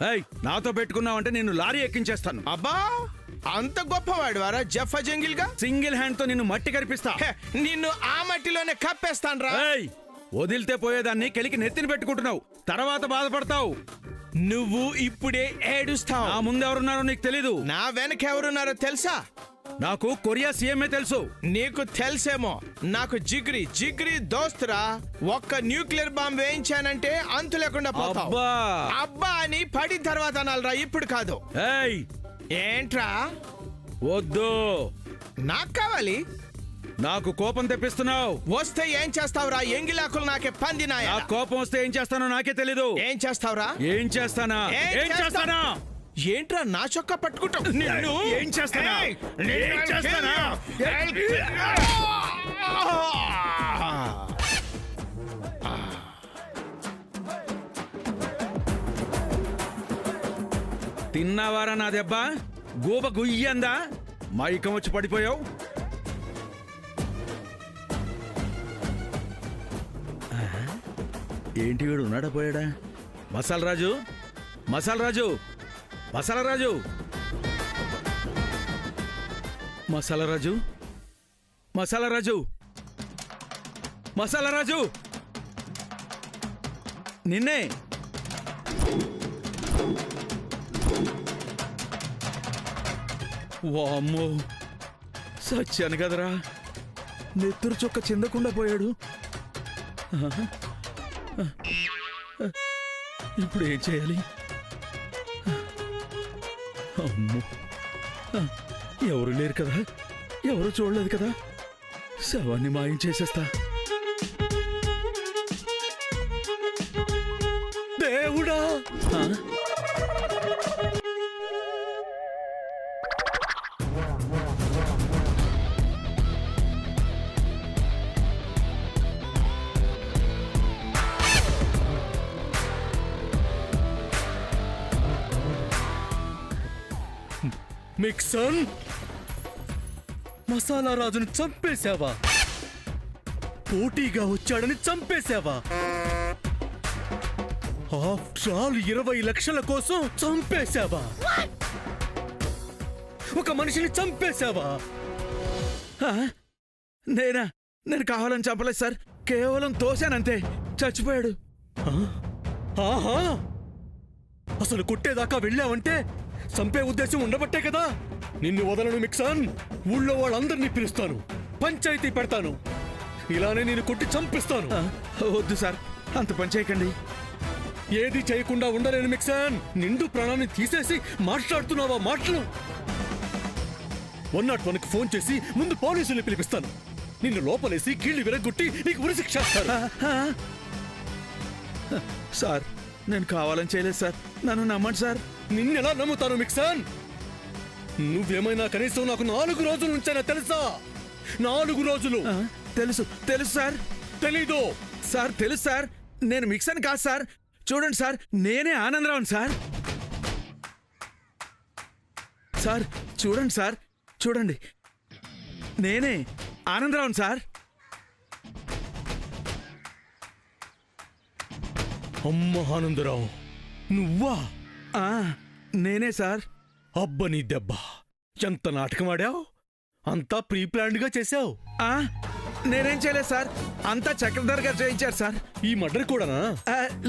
ఏయ్, నాతో పెట్టుకున్నావంటే నిన్ను లారీ ఎక్కించేస్తాను. అబ్బా అంత గొప్పవాడు వారా జఫా జంగిల్ గా. సింగిల్ హ్యాండ్ తో నిన్ను మట్టి కరిపిస్తా. నిన్ను ఆ మట్టిలోనే కప్పేస్తాను రా. ఏయ్, వదిలితే పోయేదాన్ని కెలికి నెత్తిని పెట్టుకుంటున్నావు, తర్వాత బాధపడతావు. నువ్వు ఇప్పుడే ఏడుస్తావు. నా ముందెవరున్నారో నీకు తెలీదు. నా వెనక ఎవరున్నారో తెలుసా? నాకు కొరియా సీఎంఏ తెలుసు. నీకు తెలుసేమో, నాకు జిగ్రీ జిగ్రీ దోస్తురా. ఒక్క న్యూక్లియర్ బాంబ్ వేయించానంటే అంతు లేకుండా పోతావు. అబ్బా అబ్బా అని పడిన తర్వాత అనాలరా, ఇప్పుడు కాదు. ఏయ్, ఏంట్రా? వద్దు, నాకు కావాలి. నాకు కోపం తెప్పిస్తున్నావు. వస్తే ఏం చేస్తావురా? ఎంగిలాకులు నాకే పందినాయా. నాకు కోపం వస్తే ఏం చేస్తానో నాకే తెలీదు. ఏం చేస్తావురా? ఏం చేస్తానా? ఏం చేస్తానా? ఏంట్రా నా చొక్కా పట్టుకుంటావు? నిన్ను ఏం చేస్తానా? ఏయ్, ఏం చేస్తానా? తిన్నావారా నా దెబ్బ? గూబ గుయ్యందా? మైకం వచ్చి పడిపోయావు. ఏంటి వీడు ఉన్నాడా పోయాడా? మసాలా రాజు, మసాలా రాజు, మసాలా రాజు, మసాలా రాజు, మసాలా రాజు, మసాలా రాజు, నిన్నే. వామ్మో, సచ్చాను కదరా. నెత్తురు చొక్క చిందకుండా పోయాడు. ఇప్పుడు ఏం చేయాలి? అమ్మో, ఎవరు లేరు కదా, ఎవరు చూడలేదు కదా. శవాన్ని మాయం చేసేస్తా. దేవుడా! మిక్సన్, మసాలా రాజును చంపేశావా? పోటీగా వచ్చాడని చంపేశావా? ఆఫ్టర్ ఆల్ 20 లక్షల కోసం చంపేశావా? ఒక మనిషిని చంపేశావా? నేనా? నేను కావాలని చంపలేదు సార్, కేవలం తోశానంతే. చచ్చిపోయాడు. ఆహా, అసలు కొట్టేదాకా వెళ్ళావంటే చంపే ఉద్దేశం ఉండబట్టే కదా. నిన్ను వదలను మిక్సన్. ఊళ్ళో వాళ్ళందరినీ పిలుస్తాను, పంచాయతీ పెడతాను. ఇలానే నేను కొట్టి చంపిస్తాను. వద్దు సార్, అంత పని చేయకండి. ఏది చేయకుండా ఉండలేను మిక్సన్. నిండు ప్రాణాన్ని తీసేసి మాట్లాడుతున్నావా మాటలు? 101కి ఫోన్ చేసి ముందు పోలీసుల్ని పిలిపిస్తాను. నిన్ను లోపలేసి కీళ్లు విరగొట్టి నీకు ఉరిశిక్ష చేస్తారు. సార్, నేను కావాలని చేయలేదు సార్, నన్ను నమ్మండి సార్. నిన్నెలా నమ్ముతాను మిక్సన్? నువ్వేమైనా కనీసం నాకు 4 రోజుల నుంచైనా తెలుసా? 4 రోజులు. తెలుసు తెలుసు సార్. తెలీదు సార్, తెలుసు సార్. నేను మిక్సన్ కాదు సార్. చూడండి సార్, నేనే ఆనందరావు సార్. సార్ చూడండి సార్, చూడండి, నేనే ఆనందరావు సార్. అమ్మ ఆనందరావు, నువ్వా? నేనే సార్. అబ్బ నీ దెబ్బ, ఎంత నాటకం ఆడావు. అంతా ప్రీ ప్లాన్డ్ గా చేశావు. నేనేం చేయలేదు సార్, అంతా చక్రధర్ గారు చేయించారు సార్. ఈ మర్డర్ కూడానా?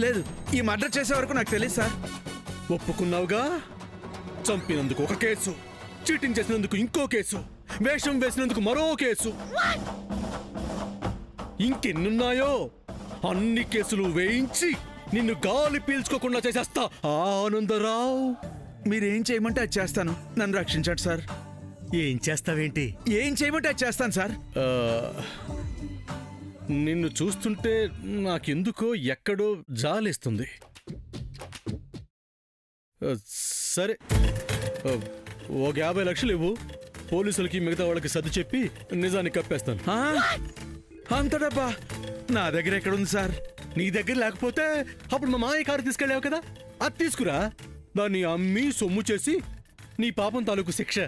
లేదు, ఈ మర్డర్ చేసే వరకు నాకు తెలియదు సార్. ఒప్పుకున్నావుగా? చంపినందుకు ఒక కేసు, చీటింగ్ చేసినందుకు ఇంకో కేసు, వేషం వేసినందుకు మరో కేసు, ఇంకెన్నున్నాయో అన్ని కేసులు వేయించి నిన్ను గాలి పీల్చుకోకుండా చేసేస్తా ఆనందరావు. మీరేం చేయమంటే అది చేస్తాను. నన్ను రక్షించండి సార్. ఏం చేస్తావేంటి? ఏం చేయమంటే అది చేస్తాను సార్. నిన్ను చూస్తుంటే నాకెందుకో ఎక్కడో జాలేస్తుంది. సరే, ఒక 50 లక్షలు ఇవ్వు. పోలీసులకి మిగతా వాళ్ళకి సర్ది చెప్పి నిజాన్ని కప్పేస్తాను. అంత డబ్బా నా దగ్గర ఎక్కడుంది సార్? నీ దగ్గర లేకపోతే అప్పుడు మా మాయ కారు తీసుకెళ్ళావు కదా, అది తీసుకురా. దాన్ని అమ్మి సొమ్ము చేసి నీ పాపం తాలూకు శిక్ష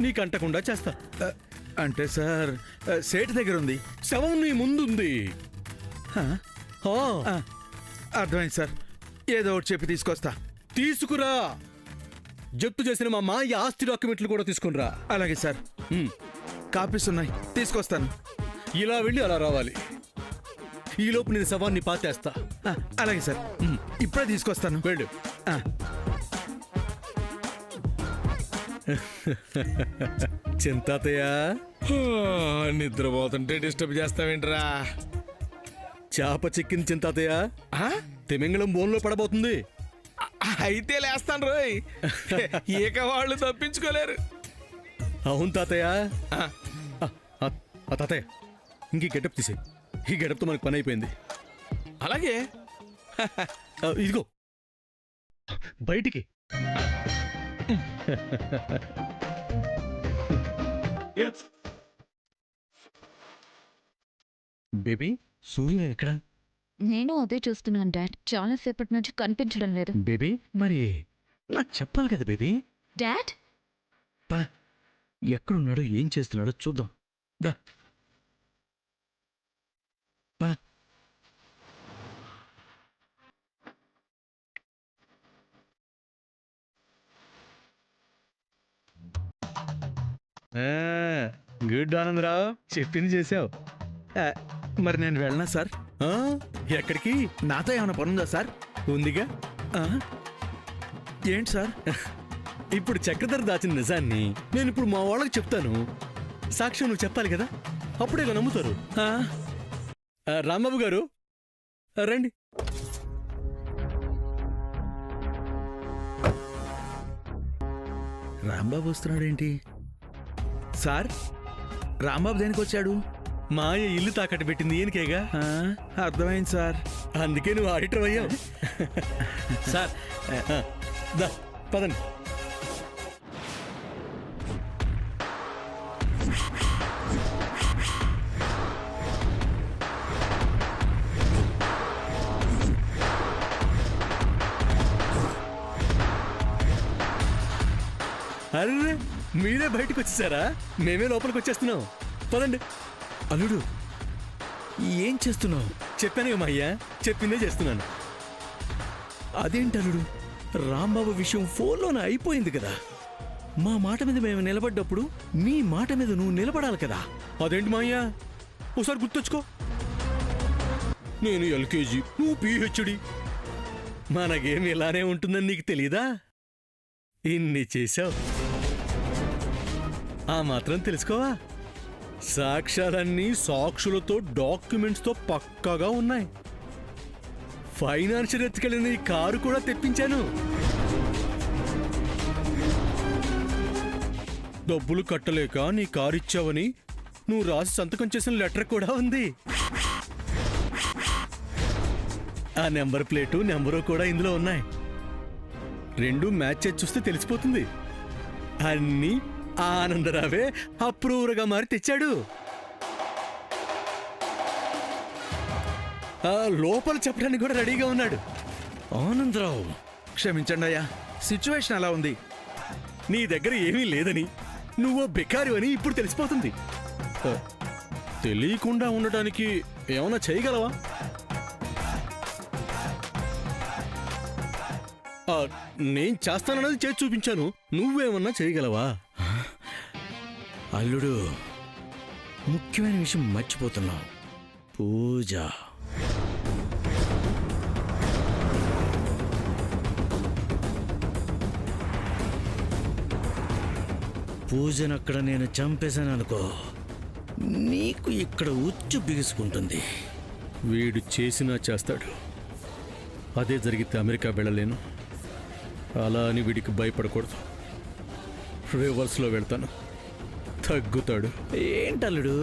నీకంటకుండా చేస్తా. అంటే సార్, సేటు దగ్గర ఉంది, శవం నీ ముందుంది. అర్థమైంది సార్, ఏదో ఒకటి చెప్పి తీసుకొస్తా. తీసుకురా. జప్తు చేసిన మా మాయ ఆస్తి డాక్యుమెంట్లు కూడా తీసుకునిరా. అలాగే సార్. కాపీస్ ఉన్నాయి, తీసుకొస్తాను. ఇలా వెళ్ళి అలా రావాలి. ఈలోపు నేను శవాన్ని పాతేస్తా. అలాగే సార్. ఇప్పుడే తీసుకొస్తాను. వెళ్ళు. ఆ, చింతాతయ్య, నిద్రపోతుంటే డిస్టర్బ్ చేస్తావేంట్రా? చేప చిక్కింది చింతాతయ్య. ఆ? తిమింగళం బోన్లో పడబోతుంది. అయితే లేస్తాను రోయ్. ఏక వాళ్ళు తప్పించుకోలేరు. అవును తాతయ్య. ఆ, తాతయ్య, ఇంక గెటప్ తీసే. ఈ గెటప్తో మనకు పని అయిపోయింది. అలాగే. ఇదిగో బయటికి. బేబీ, సూర్య ఎక్కడ? నేను అదే చూస్తున్నాను డాడ్. చాలా సేపటి నుంచి కనిపించడం లేదు. బేబీ, మరి నాకు చెప్పాలి కదా బేబీ. డాడ్, ఎక్కడున్నాడో ఏం చేస్తున్నాడో చూద్దాం. దా. పా. గుడ్ ఆనందరావు, చెప్పింది చేసావు. మరి నేను వెళ్ళనా సార్? ఎక్కడికి? నాతో ఏమైనా పని ఉందా సార్? ఉందిగా. ఆ? ఏంటి సార్? ఇప్పుడు చక్రధర దాచిన నిజాన్ని నేను ఇప్పుడు మా వాళ్ళకి చెప్తాను. సాక్ష్యం నువ్వు చెప్పాలి కదా, అప్పుడే ఇలా నమ్ముతారు. ఆ? రాంబాబు గారు రండి. రాంబాబు వస్తున్నాడేంటి? సార్, రాంబాబు దేనికి వచ్చాడు? మాయ ఇల్లు తాకట్టు పెట్టింది ఈయనకేగా. ఆ, అర్థమైంది సార్. అందుకే నువ్వు ఆడిటర్ అయ్యావు. సార్, దా పదండి. అరే, మీరే బయటకు వచ్చేసారా? మేమే లోపలికి వచ్చేస్తున్నాం. పదండి. అల్లుడు, ఏం చేస్తున్నావు? చెప్పాను మా అయ్యా, చెప్పిందే చేస్తున్నాను. అదేంటి అల్లుడు, రాంబాబు విషయం ఫోన్లోనే అయిపోయింది కదా. మా మాట మీద మేము నిలబడ్డప్పుడు మీ మాట మీద నువ్వు నిలబడాలి కదా. అదేంటి మా అయ్యా, ఒకసారి గుర్తొచ్చుకో. నేను ఎల్కేజీ, నువ్వు పిహెచ్డి. మనగేం ఇలానే ఉంటుందని నీకు తెలీదా? ఇన్ని చేశావు, ఆ మాత్రం తెలుసుకోవా? సాక్ష్యాలన్నీ సాక్షులతో డాక్యుమెంట్స్తో పక్కాగా ఉన్నాయి. ఫైనాన్షియల్ ఎత్తుకెళ్ళిన ఈ కారు కూడా తెప్పించాను. డబ్బులు కట్టలేక నీ కారు ఇచ్చావని నువ్వు రాసి సంతకం చేసిన లెటర్ కూడా ఉంది. ఆ నెంబర్ ప్లేటు, నెంబరు కూడా ఇందులో ఉన్నాయి. రెండు మ్యాచ్ చేసి చూస్తే తెలిసిపోతుంది. అన్నీ ఆనందరావే అప్రూవర్గా మారి తెచ్చాడు. లోపల చెప్పడానికి కూడా రెడీగా ఉన్నాడు. ఆనందరావు, క్షమించండి అయ్యా, సిచ్యువేషన్ అలా ఉంది. నీ దగ్గర ఏమీ లేదని, నువ్వు బెకారు అని ఇప్పుడు తెలిసిపోతుంది. తెలియకుండా ఉండటానికి ఏమైనా చేయగలవా? నేను చేస్తానన్నది చేసి చూపించాను, నువ్వేమన్నా చేయగలవా? అల్లుడు, ముఖ్యమైన విషయం మర్చిపోతున్నావు. పూజ. పూజనక్కడ నేను చంపేశాను అనుకో, నీకు ఇక్కడ ఉచ్చు బిగుసుకుంటుంది. వీడు చేసినా చేస్తాడు. అదే జరిగితే అమెరికా వెళ్ళలేను. అలా అని వీడికి భయపడకూడదు. రివర్స్లో వెళ్తాను, తగ్గుతాడు. ఏంటల్లుడు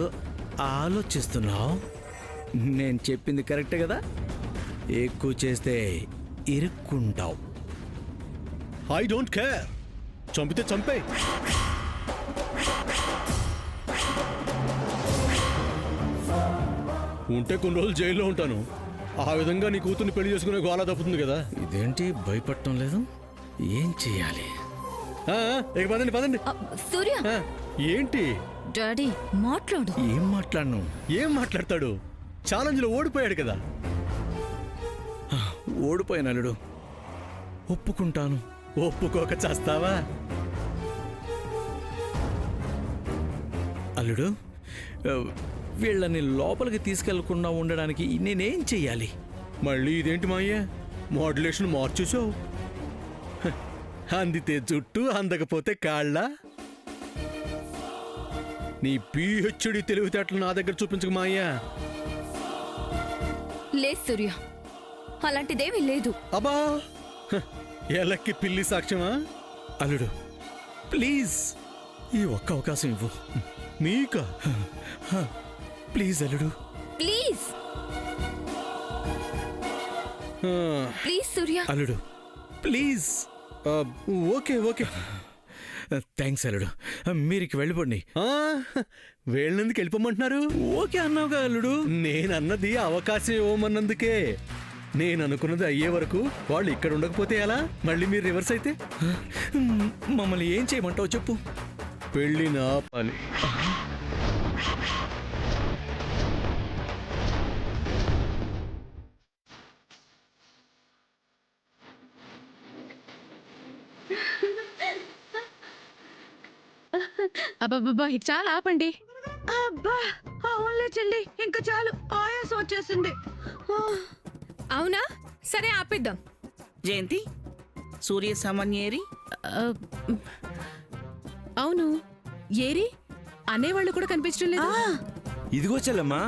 ఆలోచిస్తున్నావు? నేను చెప్పింది కరెక్టే కదా. ఎక్కువ చేస్తే ఇరుక్కుంటావు. I don't care. చంపితే చంపే. ఉంటే కొన్ని రోజులు జైల్లో ఉంటాను. ఆ విధంగా నీ కూతుర్ని పెళ్లి చేసుకునే గోళ తప్పుతుంది కదా. ఇదేంటి భయపడటం లేదు? ఏం చెయ్యాలి? ఇక పదండి పదండి. సూర్య, ఏంటి డాడీ మాట్లాడు. ఏం మాట్లాడను? ఏం మాట్లాడతాడు? ఛాలెంజ్లో ఓడిపోయాడు కదా. ఓడిపోయాను అల్లుడు, ఒప్పుకుంటాను. ఒప్పుకోక చేస్తావా? అల్లుడు, ఆ, వీళ్ళని లోపలికి తీసుకెళ్లకుండా ఉండడానికి నేనేం చెయ్యాలి? మళ్ళీ ఇదేంటి మాయ్య, మోడ్యులేషన్ మార్చేసావు? హ, అందితే జుట్టు, అందకపోతే కాళ్ళ? నీ పిహెచ్డి తెలివితేటలు నా దగ్గర చూపించక మాయ్యా. లేదు సూర్య, అలాంటిదేమీ లేదు. అబ్బా, హ, ఎలక్కి పిల్లి సాక్ష్యమా? అల్లుడు ప్లీజ్, ఈ ఒక్క అవకాశం ఇవ్వు. మీకా? ప్లీజ్ అల్లుడు. ప్లీజ్ ఆ, ప్లీజ్ సూర్య. అల్లుడు ప్లీజ్. ఆ, ఓకే ఓకే. థ్యాంక్స్ అల్లుడు. మీరికి వెళ్ళిపోండి. ఆ, వేళ్ళెందుకు వెళ్ళిపోమంటున్నారు? ఓకే అన్నావుగా అల్లుడు. నేనన్నది అవకాశం ఇవ్వమన్నందుకే. నేను అనుకున్నది అయ్యే వరకు వాళ్ళు ఇక్కడ ఉండకపోతే ఎలా? మళ్ళీ మీరు రివర్స్ అయితే మమ్మల్ని ఏం చేయమంటావు చెప్పు. పెళ్ళి నాపాలి. అబ్బబ్బబ్బా ఇక చాలా ఆపండి. అబ్బా అవునులే చెల్లి, ఇంకా చాలు, ఆయాసం వచ్చేసింది. అవునా, సరే ఆపేద్దాం. జయంతి, సూర్య సామాన్యేరి. ఆ, అవును, ఏరి అనేవాళ్ళు కూడా కనిపించడం లేదు. ఇదిగో చెల్లమ్మా,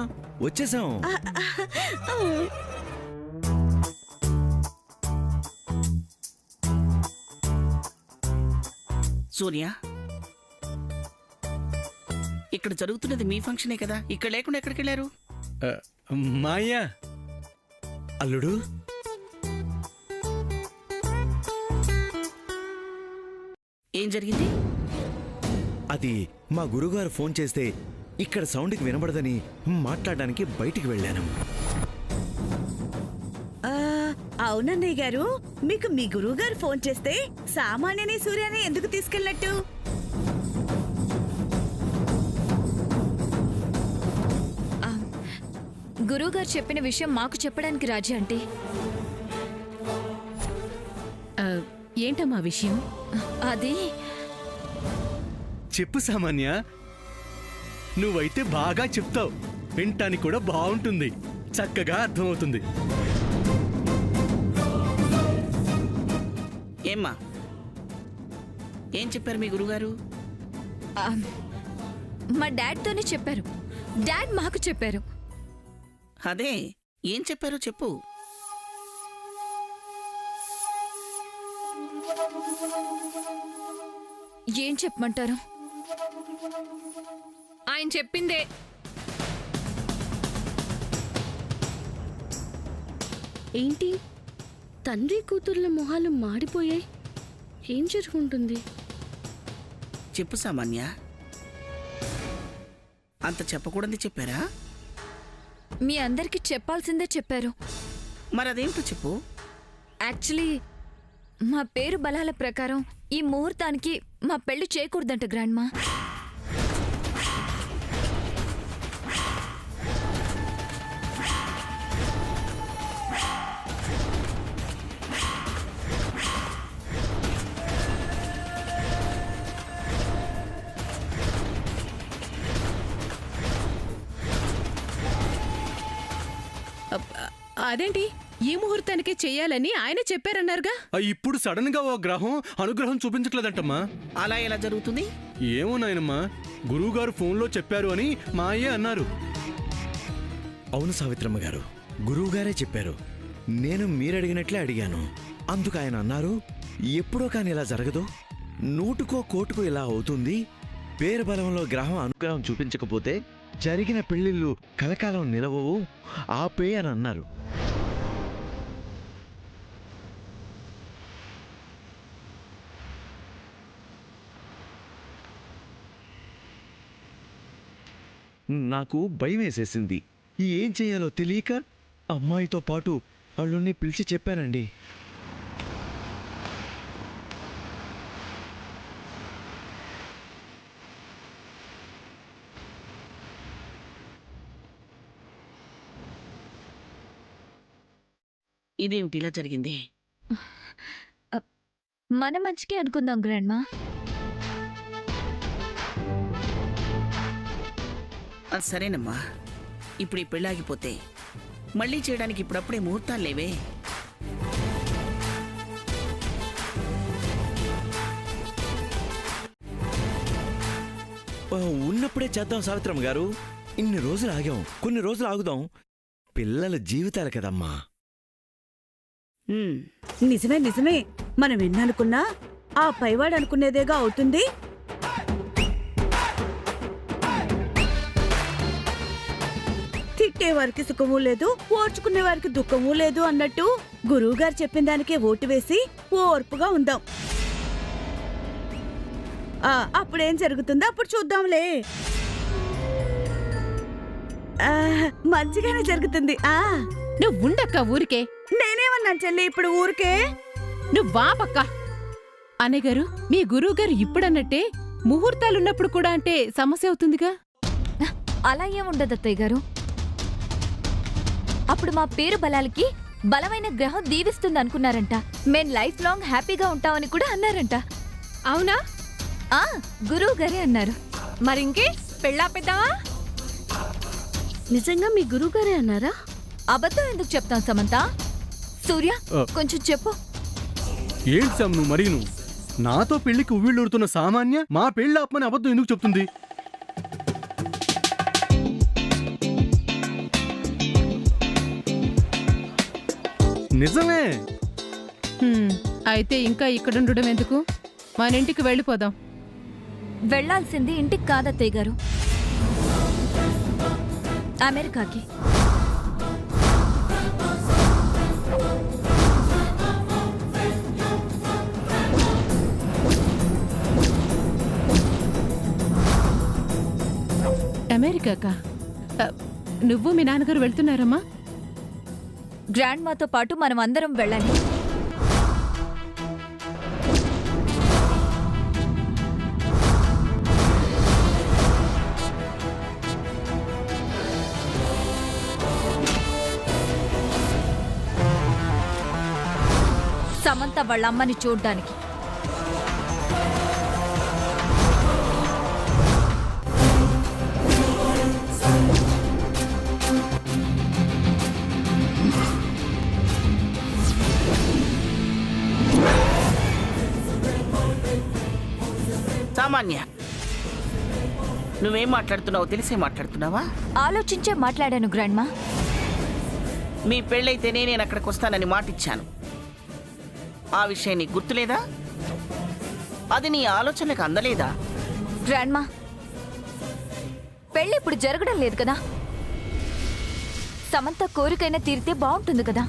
వచ్చేసాం. సూర్య, ఇక్కడ జరుగుతున్నది మీ ఫంక్షనే కదా, ఇక్కడ లేకుండా ఎక్కడికి వెళ్ళారు? ఆ, మాయా, అల్లుడు ఏం జరిగింది? అది మా గురుగారు ఫోన్ చేస్తే ఇక్కడ సౌండ్కి వినబడదని మాట్లాడడానికి బయటికి వెళ్ళాను. ఆ, అవునన్నయ్య గారు, మీకు మీ గురువు గారు ఫోన్ చేస్తే సామాన్యని సూర్యని ఎందుకు తీసుకెళ్ళినట్టు? గురువుగారు చెప్పిన విషయం మాకు చెప్పడానికి రాజీ అంటే. ఆ, ఏంటమ్మా విషయం? అది చెప్పు సామాన్య. నువ్వైతే బాగా చెప్తావు, వింటానికి కూడా బాగుంటుంది, చక్కగా అర్థమవుతుంది. ఏమ్మా, ఏం చెప్పారు మీ గురుగారు? ఆ, మా డాడ్తోనే చెప్పారు. డాడ్ మాకు చెప్పారు. అదే, ఏం చెప్పారో చెప్పు. ఏం చెప్పమంటారు? ఆయన చెప్పిందే. ఏంటి, తండ్రి కూతుర్ల మొహాలు మాడిపోయాయి? ఏం జరుగుంటుంది? చెప్పు సామాన్య. అంత చెప్పకూడదు చెప్పారా? మీ అందరికి చెప్పాల్సిందే చెప్పారు. మరి అదేంటో చెప్పు. యాక్చువల్లీ మా పేరు బలాల ప్రకారం ఈ ముహూర్తానికి మా పెళ్లి చేయకూడదంట గ్రాండ్మా. అదేంటి, ఈ ముహూర్తానికి చెయ్యాలని ఆయన చెప్పారన్నారుగా. ఇప్పుడు సడన్ గా ఓ గ్రహం అనుగ్రహం చూపించట్లేదంటమ్మా. అలా ఎలా జరుగుతుంది? ఏమో నాయనమ్మా, గురువుగారు ఫోన్లో చెప్పారు అని మా అయ్యే అన్నారు. అవును సావిత్రమ్మ గారు, గురువుగారే చెప్పారు. నేను మీరడిగినట్లే అడిగాను. అందుకు ఆయన అన్నారు, ఎప్పుడో కాని ఇలా జరగదు, నూటుకో కోటుకో ఇలా అవుతుంది. పేరు బలంలో గ్రహం అనుగ్రహం చూపించకపోతే జరిగిన పెళ్లిళ్ళు కలకాలం నిలవవు, ఆపే అని అన్నారు. నాకు భయం వేసేసింది. ఏం చేయాలో తెలియక అమ్మాయితో పాటు అల్లుణ్ణి పిలిచి చెప్పానండి. ఇదేమిటి ఇలా జరిగింది? మన మంచికే అనుకుందాం గ్రాండ్మా. సరేనమ్మా, ఇప్పుడు ఈ పెళ్ళాగిపోతే మళ్ళీ చేయడానికి ఇప్పుడప్పుడే ముహూర్తాలు లేవే. ఉన్నప్పుడే చేద్దాం సావిత్రమ్మ గారు. ఇన్ని రోజులు ఆగాం, కొన్ని రోజులు ఆగుదాం. పిల్లల జీవితాలు కదమ్మా. నిజమే నిజమే, మనం ఎన్ననుకున్నా ఆ పైవాడు అనుకునేదేగా అవుతుంది. తిట్టే వారికి సుఖము లేదు, ఓర్చుకునే వారికి దుఃఖము లేదు అన్నట్టు గురువుగారు చెప్పిన దానికే ఓటు వేసి ఓర్పుగా ఉందాం. అప్పుడేం జరుగుతుందో అప్పుడు చూద్దాంలే. మంచిగానే జరుగుతుంది. నువ్వు ఉండక్క ఊరికే. నేనేమన్నాను చెల్లి ఇప్పుడు ఊరికే? నువ్వు వా పక్క. అన్నయ్య గారు, మీ గురువు గారు ఇప్పుడన్నట్టే ముహూర్తాలున్నప్పుడు కూడా అంటే సమస్య అవుతుందిగా. అలా ఏముండదు అత్తయ్య గారు. అప్పుడు మా పేరు బలాలకి బలమైన గ్రహం దీవిస్తుంది అనుకున్నారంట. మేం లైఫ్ లాంగ్ హ్యాపీగా ఉంటామని కూడా అన్నారంట. అవునా? గురువు గారే అన్నారు. మరింకే పెళ్ళా పెద్దావా? నిజంగా మీ గురువు గారే అన్నారా? అబద్ధం ఎందుకు చెప్తాం సమంత? సూర్య, కొంచెం చెప్పు. ఏంటి సామ్ నువ్వు మరీను? నాతో పెళ్లికి ఉవ్విళ్ళూరుతున్న సామాన్య మా పెళ్లి ఆపమని అబద్ధం ఎందుకు చెప్తుంది? నిజమే. అయితే ఇంకా ఇక్కడుండడం ఎందుకు? మన ఇంటికి వెళ్ళిపోదాం. వెళ్లాల్సింది ఇంటికి కాదత్తయ్య గారు, అమెరికాకి. అమెరికాకా? నువ్వు మీ నాన్నగారు వెళ్తున్నారమ్మా? గ్రాండ్ మాతో పాటు మనం అందరం వెళ్ళాలి. సమంత వాళ్ళ అమ్మని చూడ్డానికి. సామాన్య, నువ్వేం మాట్లాడుతున్నావో తెలిసే మాట్లాడుతున్నావా? ఆలోచించే మాట్లాడాను గ్రాండ్మా. మీ పెళ్ళైతేనే నేను అక్కడికి వస్తానని మాటిచ్చాను. ఆ విషయం నీకు గుర్తులేదా? అది నీ ఆలోచనలకు అందలేదా? గ్రాండ్మా, పెళ్ళి ఇప్పుడు జరగడం లేదు కదా. సమంత కోరికైనా తీరితే బాగుంటుంది కదా.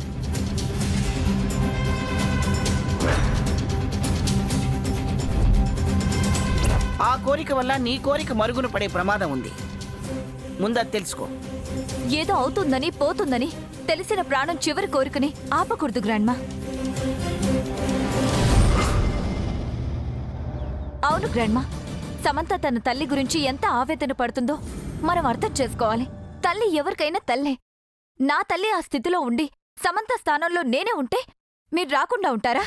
ఆ కోరిక వల్ల నీ కోరిక మరుగున పడే ప్రమాదం ఉంది. ముందది తెలుసుకో. ఏదో అవుతుందని పోతుందని తెలిసిన ప్రాణం చివరి కోరికని ఆపకూడదు గ్రాండ్మా. అవును గ్రాండ్మా, సమంత తన తల్లి గురించి ఎంత ఆవేదన పడుతుందో మనం అర్థం చేసుకోవాలి. తల్లి ఎవరికైనా తల్లే. నా తల్లి ఆ స్థితిలో ఉండి సమంత స్థానంలో నేనే ఉంటే మీరు రాకుండా ఉంటారా?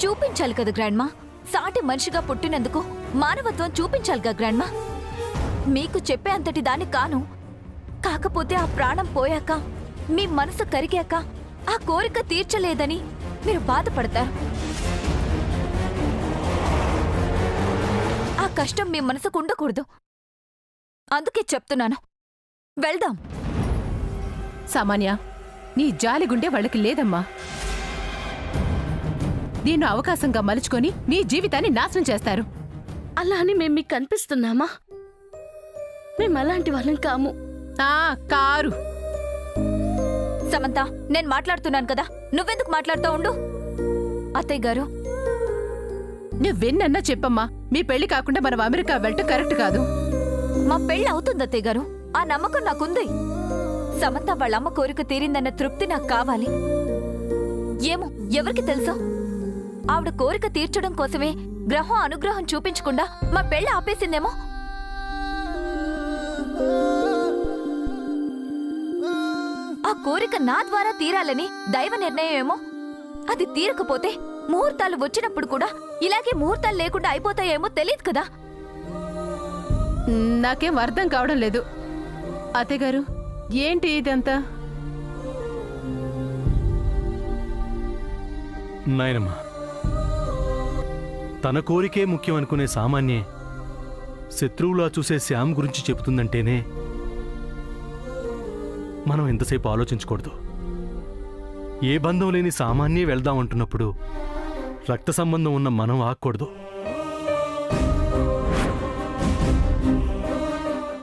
చూపించాలి కదా గ్రాండ్మా. సాటి మనిషిగా పుట్టినందుకు మానవత్వం చూపించాలిగా గ్రాండ్మా. మీకు చెప్పే అంతటి దాన్ని కాను. కాకపోతే ఆ ప్రాణం పోయాక, మీ మనసు కరిగాక ఆ కోరిక తీర్చలేదని మీరు బాధపడతారు. ఆ కష్టం మీ మనసుకు ఉండకూడదు. అందుకే చెప్తున్నాను, వెళ్దాం. సామాన్య, నీ జాలిగుండే వాళ్ళకి లేదమ్మా. దీన్ని అవకాశంగా మలుచుకొని నీ జీవితాన్ని నాశనం చేస్తారు. అలా అని మేము మీకు కనిపిస్తున్నామా? మేము అలాంటి వాళ్ళం కాము. కారు. సమంత, నేను మాట్లాడుతున్నాను కదా, నువ్వెందుకు మాట్లాడుతూ ఉండు? అత్తయ్య గారు, నువ్వెన్నన్నా చెప్పమ్మా. మీ పెళ్లి కాకుండా మనం అమెరికా వెళ్ళటం కరెక్ట్ కాదు. మా పెళ్లి అవుతుంది అత్తయ్య గారు, ఆ నమ్మకం నాకుంది. సమంత వాళ్ళమ్మ కోరిక తీరిందన్న తృప్తి నాకు కావాలి. ఏమో, ఎవరికి తెలుసా? ఆవిడ కోరిక తీర్చడం కోసమే గ్రహం అనుగ్రహం చూపించకుండా మా పెళ్లి ఆపేసిందేమో. కోరిక నా ద్వారా తీరాలని దైవ నిర్ణయం ఏమో. అది తీరకపోతే ముహూర్తాలు వచ్చినప్పుడు కూడా ఇలాగే ముహూర్తాలు లేకుండా అయిపోతాయేమో తెలియదు కదా. నాకేం అర్థం కావడం లేదు. అత్తయ్యగారు, ఏంటి ఇదంతా? నాయనమ్మా, తన కోరికే ముఖ్యం అనుకునే సామాన్యే శత్రువులా చూసే శ్యామ్ గురించి చెబుతుందంటేనే మనం ఎంతసేపు ఆలోచించకూడదు. ఏ బంధం లేని సామాన్యే వెళ్దాం అంటున్నప్పుడు రక్త సంబంధం ఉన్న మనం ఆగకూడదు.